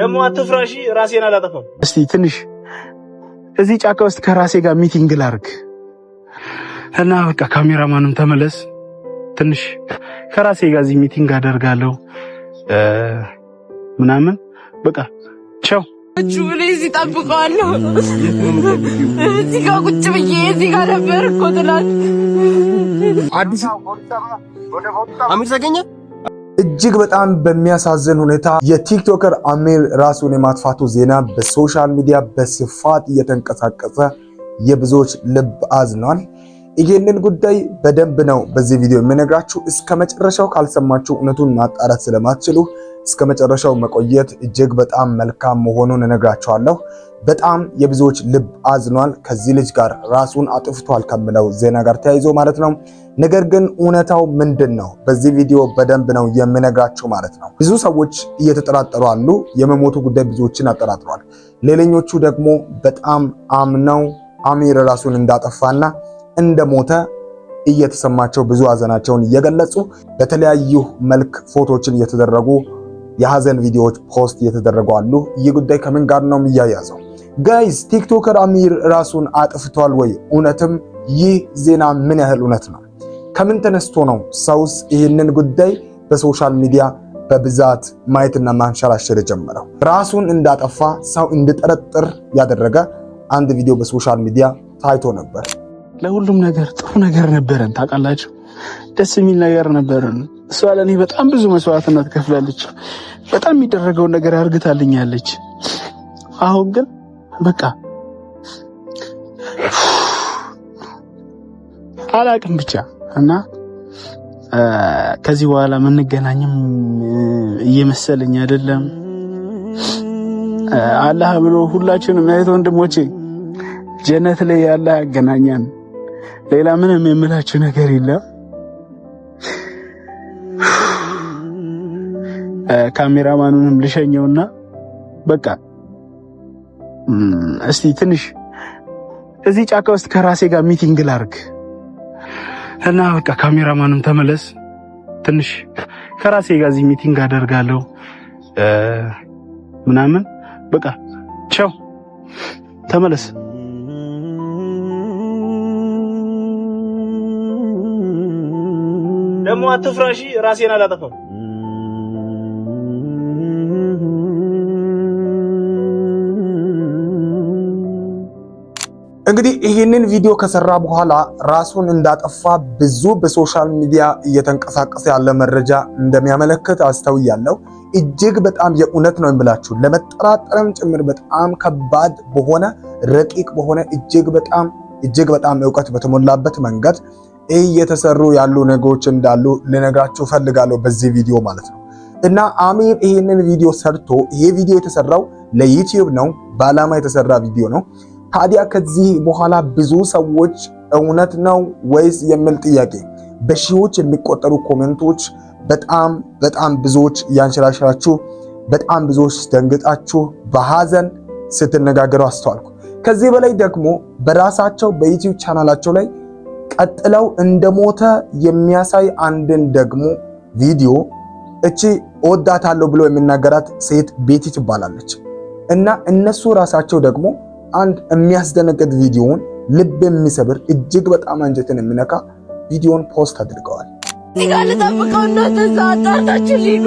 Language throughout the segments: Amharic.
ደሞ አትፍራሺ ራሴን አላጠፋም። እስቲ ትንሽ እዚህ ጫካ ውስጥ ከራሴ ጋር ሚቲንግ ላርግ እና በቃ ካሜራማንም ተመለስ። ትንሽ ከራሴ ጋር እዚህ ሚቲንግ አደርጋለሁ ምናምን በቃ ቻው። ጁሊ እዚህ ጠብቀዋለሁ። እዚህ ጋር ቁጭ ብዬ እዚህ ጋር ነበር እኮ ትላለህ። አዲስ አሚር ተገኘ። እጅግ በጣም በሚያሳዝን ሁኔታ የቲክቶከር አሚር ራሱን የማጥፋቱ ዜና በሶሻል ሚዲያ በስፋት እየተንቀሳቀሰ የብዙዎች ልብ አዝኗል። ይሄንን ጉዳይ በደንብ ነው በዚህ ቪዲዮ የምነግራችሁ። እስከ መጨረሻው ካልሰማችሁ እውነቱን ማጣራት ስለማትችሉ እስከ መጨረሻው መቆየት እጅግ በጣም መልካም መሆኑን እነግራችኋለሁ። በጣም የብዙዎች ልብ አዝኗል ከዚህ ልጅ ጋር ራሱን አጥፍቷል ከሚለው ዜና ጋር ተያይዞ ማለት ነው። ነገር ግን እውነታው ምንድነው? በዚህ ቪዲዮ በደንብ ነው የምነግራችሁ ማለት ነው። ብዙ ሰዎች እየተጠራጠሩ አሉ። የመሞቱ ጉዳይ ብዙዎችን አጠራጥሯል። ሌላኞቹ ደግሞ በጣም አምነው አሚር ራሱን እንዳጠፋና እንደሞተ እየተሰማቸው ብዙ ሀዘናቸውን እየገለጹ በተለያዩ መልክ ፎቶዎችን እየተደረጉ የሀዘን ቪዲዮዎች ፖስት እየተደረጉ አሉ። ይህ ጉዳይ ከምን ጋር ነው የሚያያዘው? ጋይስ ቲክቶከር አሚር ራሱን አጥፍቷል ወይ? እውነትም ይህ ዜና ምን ያህል እውነት ነው? ከምን ተነስቶ ነው ሰውስ ይህንን ጉዳይ በሶሻል ሚዲያ በብዛት ማየትና ማንሸራሸር የጀመረው? ራሱን እንዳጠፋ ሰው እንዲጠረጥር ያደረገ አንድ ቪዲዮ በሶሻል ሚዲያ ታይቶ ነበር። ለሁሉም ነገር ጥሩ ነገር ነበረን፣ ታውቃላችሁ፣ ደስ የሚል ነገር ነበረን። እሷ ለኔ በጣም ብዙ መስዋዕትነት ከፍላለች። በጣም የሚደረገውን ነገር አርግታልኛለች። አሁን ግን በቃ አላቅም ብቻ እና ከዚህ በኋላ የምንገናኝም እየመሰለኝ አይደለም። አላህ ብሎ ሁላችንም እህት ወንድሞቼ ጀነት ላይ አላህ ያገናኛን። ሌላ ምንም የምላችሁ ነገር የለም። ካሜራማኑንም ልሸኘውና በቃ እስቲ ትንሽ እዚህ ጫካ ውስጥ ከራሴ ጋር ሚቲንግ ላርግ እና በቃ ካሜራማንም ተመለስ። ትንሽ ከራሴ ጋር እዚህ ሚቲንግ አደርጋለሁ ምናምን በቃ ቻው፣ ተመለስ። ደሞ አትፍራሺ ራሴን አላጠፋም። እንግዲህ ይህንን ቪዲዮ ከሰራ በኋላ ራሱን እንዳጠፋ ብዙ በሶሻል ሚዲያ እየተንቀሳቀሰ ያለ መረጃ እንደሚያመለክት አስተውያለሁ። እጅግ በጣም የእውነት ነው የምላችሁ፣ ለመጠራጠርም ጭምር በጣም ከባድ በሆነ ረቂቅ በሆነ እጅግ በጣም ዕውቀት በተሞላበት መንገድ እየተሰሩ ያሉ ነገሮች እንዳሉ ልነግራችሁ ፈልጋለሁ በዚህ ቪዲዮ ማለት ነው። እና አሚር ይህንን ቪዲዮ ሰርቶ ይሄ ቪዲዮ የተሰራው ለዩቲዩብ ነው፣ በዓላማ የተሰራ ቪዲዮ ነው። ታዲያ ከዚህ በኋላ ብዙ ሰዎች እውነት ነው ወይስ የሚል ጥያቄ በሺዎች የሚቆጠሩ ኮሜንቶች በጣም ብዙዎች ያንሸራሸራችሁ፣ በጣም ብዙዎች ደንግጣችሁ በሐዘን ስትነጋገሩ አስተዋልኩ። ከዚህ በላይ ደግሞ በራሳቸው በዩቲዩብ ቻናላቸው ላይ ቀጥለው እንደሞተ የሚያሳይ አንድን ደግሞ ቪዲዮ እቺ እወዳታለሁ ብሎ የሚናገራት ሴት ቤቲ ትባላለች እና እነሱ ራሳቸው ደግሞ አንድ የሚያስደነግጥ ቪዲዮውን ልብ የሚሰብር እጅግ በጣም አንጀትን የሚነካ ቪዲዮን ፖስት አድርገዋል። ሲጋር ተጠብቀው እናንተ አጣርታችሁ ሊሉ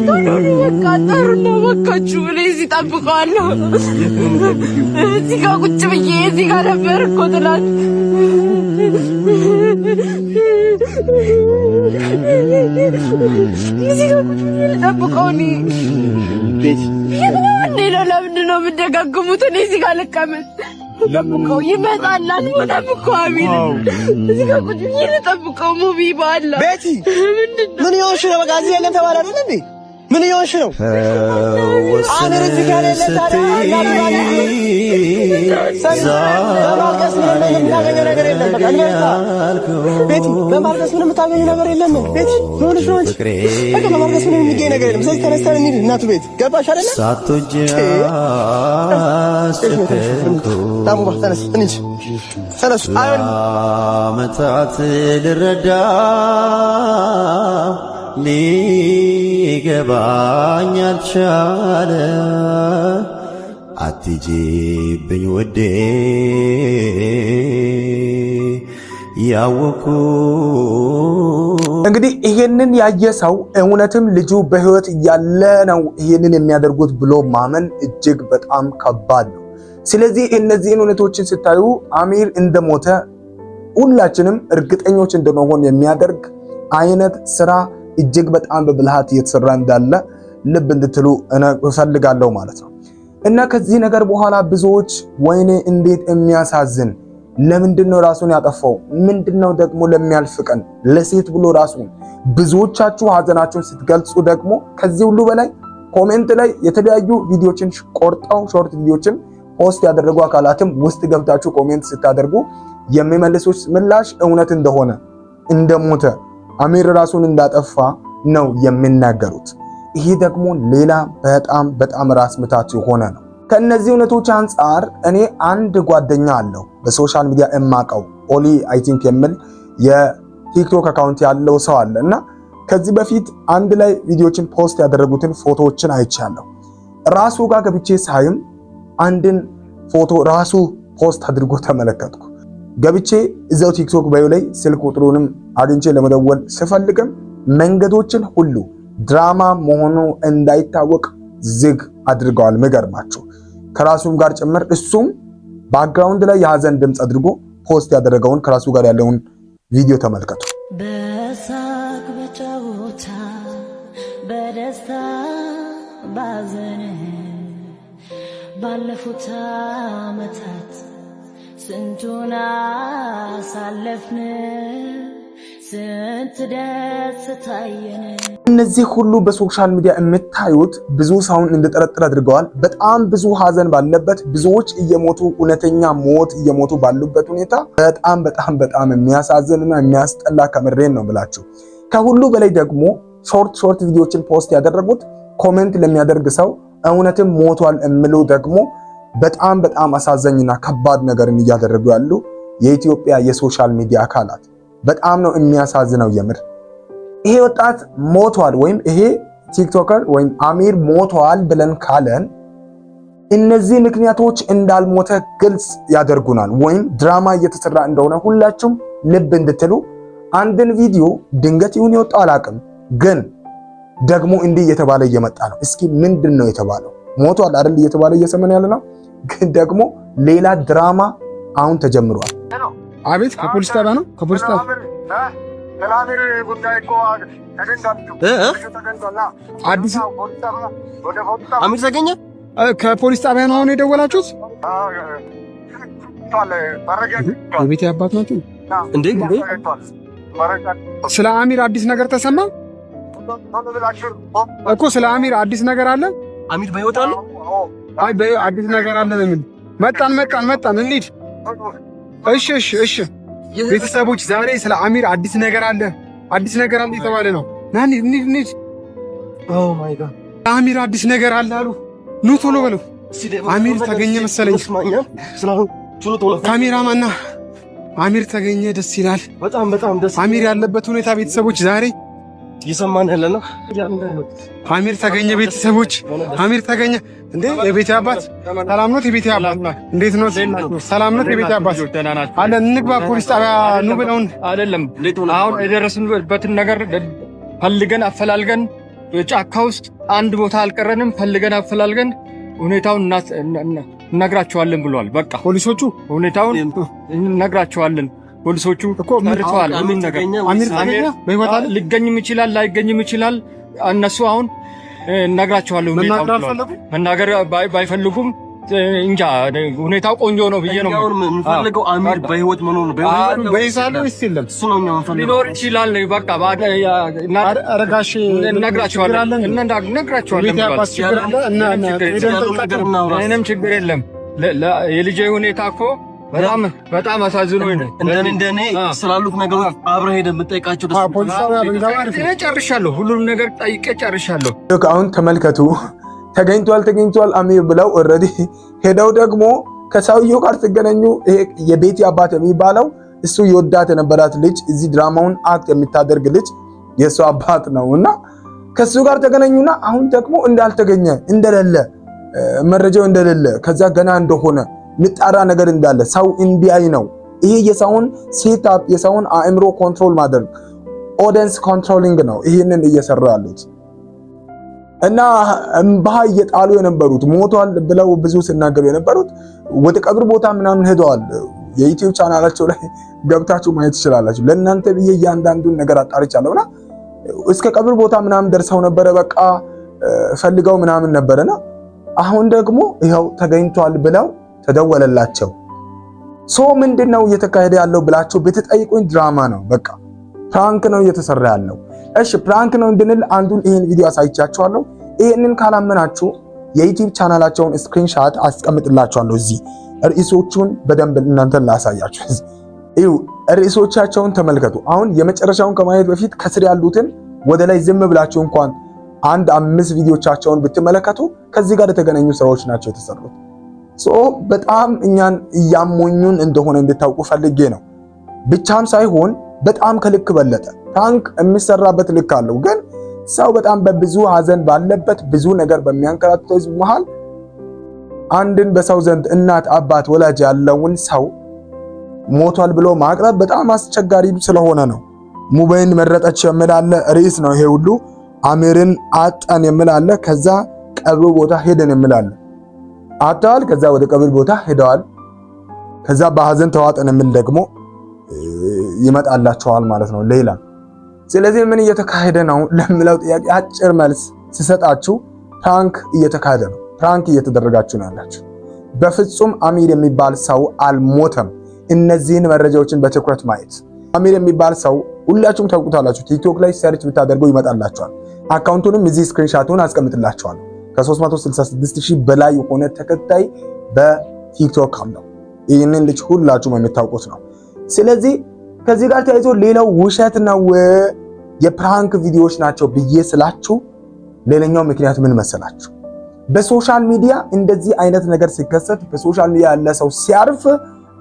ቶሎኒ በቃ አጣሩና ወካችሁ እዚህ ጠብቀዋለሁ። እዚህ ጋር ቁጭ ብዬ እዚህ ጋር ነበር እኮ ትላለህ። እዚህ ጋር ቁጭ ብዬ ልጠብቀው እኔ ቤት ለምንድን ነው የምትደጋግሙት? እኔ እዚህ ጋር ልቀመጥ ልጠብቀው ይመጣል አልሞተም እኮ አሚር። እዚህ ጋር ቁጭ ብዬ ልጠብቀው ሙቢ ባላ ቤቲ ምን ይሆንሽ ነው? በቃ እዚህ ያለን ተባለ አይደል እንዴ? ምን ይሆንሽ ነው? አሚር እዚህ ጋር ያለን ታዲያ ቤቲ በማልቀስ ምንም የምታገኙ ነገር የለም። ቤቲ ሆነሽ ነው እንጂ በቃ በማልቀስ ምንም የሚገኝ ነገር የለም። ስለዚህ ተነስተን እንሂድ እናቱ ቤት። ገባሽ አይደል? ታሙ ተነስ እንሂድ። ተነሱ አመታት ልረዳ ሊገባኝ አልቻለ አትጂብኝ ወዴ ያወኩ እንግዲህ ይሄንን ያየ ሰው እውነትም ልጁ በህይወት ያለ ነው ይሄንን የሚያደርጉት ብሎ ማመን እጅግ በጣም ከባድ ነው። ስለዚህ እነዚህን እውነቶችን ስታዩ አሚር እንደሞተ ሁላችንም እርግጠኞች እንድንሆን የሚያደርግ አይነት ስራ እጅግ በጣም በብልሃት እየተሰራ እንዳለ ልብ እንድትሉ እፈልጋለሁ ማለት ነው። እና ከዚህ ነገር በኋላ ብዙዎች ወይኔ እንዴት የሚያሳዝን ለምንድነው ራሱን ያጠፋው? ምንድነው ደግሞ ለሚያልፍ ቀን ለሴት ብሎ ራሱን ብዙዎቻችሁ ሀዘናችሁን ስትገልጹ ደግሞ ከዚህ ሁሉ በላይ ኮሜንት ላይ የተለያዩ ቪዲዮችን ቆርጠው ሾርት ቪዲዮችን ፖስት ያደረጉ አካላትም ውስጥ ገብታችሁ ኮሜንት ስታደርጉ የሚመልሱት ምላሽ እውነት እንደሆነ እንደሞተ አሚር ራሱን እንዳጠፋ ነው የሚናገሩት። ይሄ ደግሞ ሌላ በጣም ራስ ምታት የሆነ ነው። ከነዚህ እውነቶች አንፃር እኔ አንድ ጓደኛ አለው በሶሻል ሚዲያ እማቀው ኦሊ አይ ቲንክ የሚል የቲክቶክ አካውንት ያለው ሰው አለ እና ከዚህ በፊት አንድ ላይ ቪዲዮችን ፖስት ያደረጉትን ፎቶዎችን አይቻለሁ። ራሱ ጋር ገብቼ ሳይም አንድን ፎቶ ራሱ ፖስት አድርጎ ተመለከትኩ። ገብቼ እዛው ቲክቶክ ባዮ ላይ ስልክ ቁጥሩንም አግኝቼ ለመደወል ስፈልግም መንገዶችን ሁሉ ድራማ መሆኑ እንዳይታወቅ ዝግ አድርገዋል። መገርማችሁ ከራሱም ጋር ጭምር እሱም ባክግራውንድ ላይ የሀዘን ድምጽ አድርጎ ፖስት ያደረገውን ከራሱ ጋር ያለውን ቪዲዮ ተመልከቱ። በሳቅ በጨዋታ በደስታ ባዘን ባለፉት ዓመታት ስንቱን አሳለፍን ስንት ደስ ታየን። እነዚህ ሁሉ በሶሻል ሚዲያ የምታዩት ብዙ ሰውን እንድጠረጥር አድርገዋል። በጣም ብዙ ሀዘን ባለበት ብዙዎች እየሞቱ እውነተኛ ሞት እየሞቱ ባሉበት ሁኔታ በጣም የሚያሳዝንና የሚያስጠላ ከምሬን ነው ብላችሁ ከሁሉ በላይ ደግሞ ሾርት ቪዲዮችን ፖስት ያደረጉት ኮሜንት ለሚያደርግ ሰው እውነትም ሞቷል የሚሉ ደግሞ በጣም አሳዛኝና ከባድ ነገርን እያደረጉ ያሉ የኢትዮጵያ የሶሻል ሚዲያ አካላት በጣም ነው የሚያሳዝነው። የምር ይሄ ወጣት ሞቷል ወይም ይሄ ቲክቶከር ወይም አሚር ሞቷል ብለን ካለን እነዚህ ምክንያቶች እንዳልሞተ ግልጽ ያደርጉናል ወይም ድራማ እየተሰራ እንደሆነ ሁላችሁም ልብ እንድትሉ አንድን ቪዲዮ ድንገት ይሁን የወጣው አላቅም ግን ደግሞ እንዲህ እየተባለ እየመጣ ነው። እስኪ ምንድነው የተባለው? ሞቷል አይደል እየተባለ እየሰማን ያለ ነው። ግን ደግሞ ሌላ ድራማ አሁን ተጀምሯል። አቤት ከፖሊስ ጣቢያ ነው። ከፖሊስ ጣቢያ አዲስ አሚር ተገኘ ከፖሊስ ጣቢያ ነው አሁን የደወላችሁት? የቤቴ አባት ናቸው እንዴ? ስለ አሚር አዲስ ነገር ተሰማ እኮ። ስለ አሚር አዲስ ነገር አለ። አሚር በህይወት አለ? አይ አዲስ ነገር አለ። ለምን መጣን እንሂድ። እሺ ቤተሰቦች ዛሬ ስለ አሚር አዲስ ነገር አለ የተባለ ነው። ናኒ እንሂድ። ኦ ማይ ጋድ አሚር አዲስ ነገር አለ አሉ። ኑ ቶሎ በሉ። አሚር ተገኘ መሰለኝ። ካሜራማና አሚር ተገኘ። ደስ ይላል። በጣም ደስ አሚር ያለበት ሁኔታ ቤተሰቦች ዛሬ እየሰማን ያለ ነው። አሚር ተገኘ ቤተሰቦች፣ አሚር ተገኘ። እንዴ የቤቴ አባት ሰላም ነው? የቤቴ አባት እንዴት ነው? ሰላም ነው? የቤቴ አባት አለ። እንግባ ፖሊስ ጣቢያ ኑ ብለውን አይደለም። አሁን የደረስንበትን ነገር ፈልገን አፈላልገን ጫካ ውስጥ አንድ ቦታ አልቀረንም። ፈልገን አፈላልገን ሁኔታውን እነግራቸዋለን ብለዋል። በቃ ፖሊሶቹ ሁኔታውን እነግራቸዋለን። ፖሊሶቹ እኮ መርተዋል። አሚር ተገኘ በህይወት አለ። ሊገኝም ይችላል ላይገኝም ይችላል። እነሱ አሁን እነግራቸዋለሁ። መናገር ባይፈልጉም እንጃ ሁኔታው ቆንጆ ነው ብዬ ነው የምፈልገው። አሚር በህይወት መኖር ነው በይሳለው ይስለም እሱ ነው የምፈልገው። ሊኖር ይችላል። በቃ አረጋሽ እነግራቸዋለን። ምንም ችግር የለም። የልጄ ሁኔታ እኮ በጣም አሳዝኖኝ ነው። እንደኔ ስላሉት ነገሮች አብረህ ሄደህ የምጠይቃቸው ጨርሻለሁ። ሁሉንም ነገር ጠይቄ ጨርሻለሁ። አሁን ተመልከቱ። ተገኝቷል አሚር ብለው ኦልሬዲ ሄደው ደግሞ ከሰውየው ጋር ሲገናኙ ይሄ የቤቲ አባት የሚባለው እሱ የወዳት የነበራት ልጅ እዚህ ድራማውን አክት የምታደርግ ልጅ የሱ አባት ነውና ከሱ ጋር ተገናኙና አሁን ደግሞ እንዳልተገኘ እንደሌለ መረጃው እንደሌለ ከዛ ገና እንደሆነ ንጣራ ነገር እንዳለ ሰው እንዲያይ ነው። ይሄ የሰውን ሴትአፕ የሰውን አእምሮ ኮንትሮል ማድረግ ኦዲየንስ ኮንትሮሊንግ ነው ይሄንን እየሰሩ ያሉት። እና እንባ እየጣሉ የነበሩት ሞቷል ብለው ብዙ ሲናገሩ የነበሩት ወደ ቀብር ቦታ ምናምን ሄደዋል። የዩቲዩብ ቻናላቸው ላይ ገብታችሁ ማየት ትችላላችሁ። ለእናንተ ብዬ እያንዳንዱን ነገር አጣርቻለሁና እስከ ቀብር ቦታ ምናምን ደርሰው ነበረ። በቃ ፈልገው ምናምን ነበርና አሁን ደግሞ ይኸው ተገኝቷል ብለው ተደወለላቸው። ምንድነው እየተካሄደ ያለው ብላችሁ ብትጠይቁኝ ድራማ ነው፣ በቃ ፕራንክ ነው እየተሰራ ያለው። እሺ ፕራንክ ነው እንድንል አንዱን ይሄን ቪዲዮ አሳይቻችኋለሁ። ይሄንን ካላመናችሁ የዩቲዩብ ቻናላቸውን ስክሪንሻት አስቀምጥላችኋለሁ። እዚህ ርዕሶቹን በደንብ እናንተን ላሳያችሁ። እዩ ርዕሶቻቸውን ተመልከቱ። አሁን የመጨረሻውን ከማየት በፊት ከስር ያሉትን ወደ ላይ ዝም ብላችሁ እንኳን 5 ቪዲዮቻቸውን ብትመለከቱ ከዚህ ጋር የተገናኙ ስራዎች ናቸው የተሰሩት። በጣም እኛን እያሞኙን እንደሆነ እንድታውቁ ፈልጌ ነው። ብቻም ሳይሆን በጣም ከልክ በለጠ። ፕራንክ የሚሰራበት ልክ አለው። ግን ሰው በጣም በብዙ ሀዘን ባለበት ብዙ ነገር በሚያንከራትተው ህዝብ መሃል አንድን በሰው ዘንድ እናት አባት ወላጅ ያለውን ሰው ሞቷል ብሎ ማቅረብ በጣም አስቸጋሪ ስለሆነ ነው። ሙቤን መረጠች የምላለ ርዕስ ነው ይሄ ሁሉ። አሚርን አጣን የምላለ ከዛ ቀብሩ ቦታ ሄደን የምላለ አጣል ከዛ ወደ ቀብር ቦታ ሄደዋል። ከዛ በሀዘን ተዋጠን የምል ደግሞ ይመጣላቸዋል ማለት ነው ሌላ። ስለዚህ ምን እየተካሄደ ነው ለምለው ጥያቄ አጭር መልስ ሲሰጣችሁ ፕራንክ እየተካሄደ ነው። ፕራንክ እየተደረጋችሁ ነው ያላችሁ። በፍጹም አሚር የሚባል ሰው አልሞተም። እነዚህን መረጃዎችን በትኩረት ማየት። አሚር የሚባል ሰው ሁላችሁም ታውቁታላችሁ። ቲክቶክ ላይ ሰርች ብታደርገው ይመጣላችኋል። አካውንቱንም እዚህ ስክሪንሻቱን አስቀምጥላችኋለሁ። ከ366000 በላይ የሆነ ተከታይ በቲክቶክ አለው። ይህንን ልጅ ሁላችሁም የምታውቁት ነው። ስለዚህ ከዚህ ጋር ተያይዞ ሌላው ውሸት ነው የፕራንክ ቪዲዮዎች ናቸው ብዬ ስላችሁ ሌላኛው ምክንያት ምን መሰላችሁ? በሶሻል ሚዲያ እንደዚህ አይነት ነገር ሲከሰት በሶሻል ሚዲያ ያለ ሰው ሲያርፍ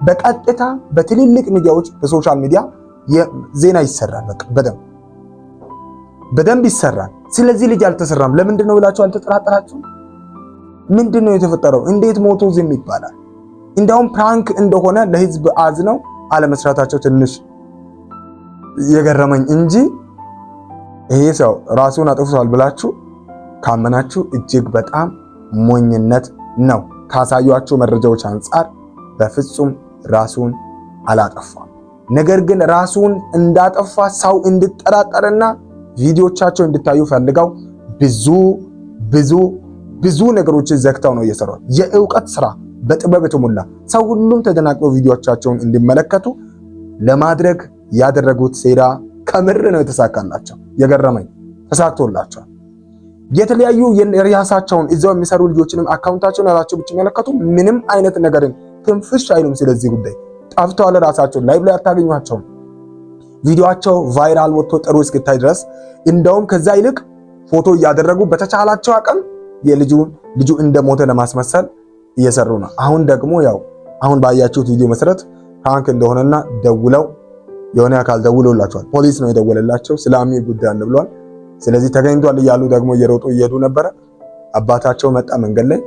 በቀጥታ በትልልቅ ሚዲያዎች በሶሻል ሚዲያ ዜና ይሰራል። በቃ በደንብ ይሰራል። ስለዚህ ልጅ አልተሰራም ለምንድን ነው ብላችሁ አልተጠራጠራችሁ? ምንድነው የተፈጠረው? እንዴት ሞቶ ዝም ይባላል? እንደውም ፕራንክ እንደሆነ ለህዝብ አዝነው አለመስራታቸው ትንሽ የገረመኝ እንጂ ይሄ ሰው ራሱን አጥፍቷል ብላችሁ ካመናችሁ እጅግ በጣም ሞኝነት ነው። ካሳዩአችሁ መረጃዎች አንፃር በፍጹም ራሱን አላጠፋም። ነገር ግን ራሱን እንዳጠፋ ሰው እንድጠራጠርና ቪዲዮቻቸው እንድታዩ ፈልገው ብዙ ነገሮችን ዘግተው ነው እየሰሩት። የእውቀት ስራ በጥበብ የተሞላ ሰው ሁሉም ተደናቅሎ ቪዲዮቻቸውን እንዲመለከቱ ለማድረግ ያደረጉት ሴራ ከምር ነው የተሳካላቸው። የገረመኝ ተሳክቶላቸዋል። የተለያዩ የራሳቸውን እዛው የሚሰሩ ልጆችንም አካውንታቸውን ያላቸው ብትመለከቱ ምንም አይነት ነገርን ትንፍሽ አይሉም። ስለዚህ ጉዳይ ጠፍተዋል። ራሳቸው ላይቭ ላይ አታገኟቸውም። ቪዲዮአቸው ቫይራል ወጥቶ ጥሩ እስኪታይ ድረስ እንደውም ከዛ ይልቅ ፎቶ እያደረጉ በተቻላቸው አቅም ልጁ እንደሞተ ለማስመሰል እየሰሩ ነው። አሁን ደግሞ ያው አሁን ባያችሁት ቪዲዮ መሰረት ፕራንክ እንደሆነና ደውለው የሆነ አካል ደውሎላቸዋል። ፖሊስ ነው የደወለላቸው። ስለ አሚር ጉዳይ አለ ብሏል። ስለዚህ ተገኝቷል እያሉ ደግሞ እየሮጡ እየሄዱ ነበረ። አባታቸው መጣ መንገድ ላይ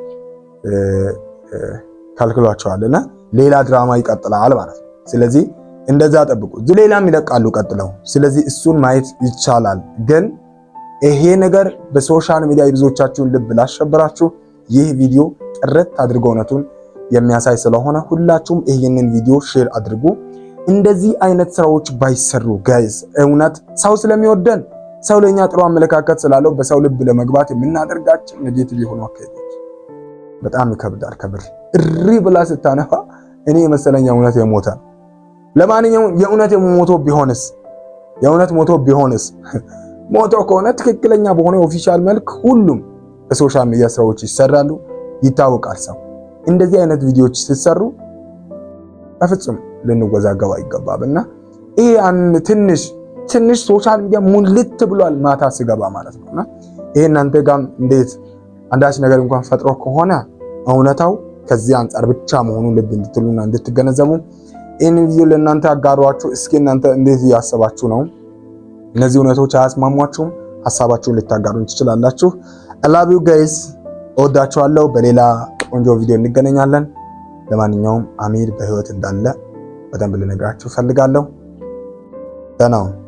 ከልክሏቸዋልና ሌላ ድራማ ይቀጥላል ማለት ነው። ስለዚህ እንደዛ ጠብቁ። ሌላም ይለቃሉ ቀጥለው። ስለዚህ እሱን ማየት ይቻላል። ግን ይሄ ነገር በሶሻል ሚዲያ ብዙዎቻችሁን ልብ ላሸበራችሁ ይህ ቪዲዮ ጥርት አድርጎ እውነቱን የሚያሳይ ስለሆነ ሁላችሁም ይህንን ቪዲዮ ሼር አድርጉ። እንደዚህ አይነት ስራዎች ባይሰሩ ጋይስ፣ እውነት ሰው ስለሚወደን ሰው ለኛ ጥሩ አመለካከት ስላለው በሰው ልብ ለመግባት የምናደርጋቸው ኔጌቲቭ የሆኑ አካሄዶች በጣም ይከብዳል። ከብር እሪ ብላ ስታነፋ እኔ የመሰለኝ እውነት የሞተ ነው። ለማንኛውም የእውነት ሞቶ ቢሆንስ ሞቶ ከሆነ ትክክለኛ በሆነ ኦፊሻል መልክ ሁሉም በሶሻል ሚዲያ ስራዎች ይሰራሉ፣ ይታወቃል። ሰው እንደዚህ አይነት ቪዲዮዎች ሲሰሩ በፍጹም ልንወዛገብ አይገባምና ይሄ ትንሽ ሶሻል ሚዲያ ሙልት ብሏል ማታ ሲገባ ማለት ነውና ይሄ እናንተ ጋም እንዴት አንዳች ነገር እንኳን ፈጥሮ ከሆነ እውነታው ከዚህ አንፃር ብቻ መሆኑን ልብ እንድትሉና እንድትገነዘቡ ይሄን ቪዲዮ ለእናንተ አጋሯችሁ። እስኪ እናንተ እንዴት ያሰባችሁ ነው? እነዚህ እውነቶች አያስማሟችሁም? ሐሳባችሁን ልታጋሩን ትችላላችሁ። I love you guys እወዳችኋለሁ። በሌላ ቆንጆ ቪዲዮ እንገናኛለን። ለማንኛውም አሚር በህይወት እንዳለ በደንብ ልነግራችሁ ፈልጋለሁ። ደህና ሁኑ።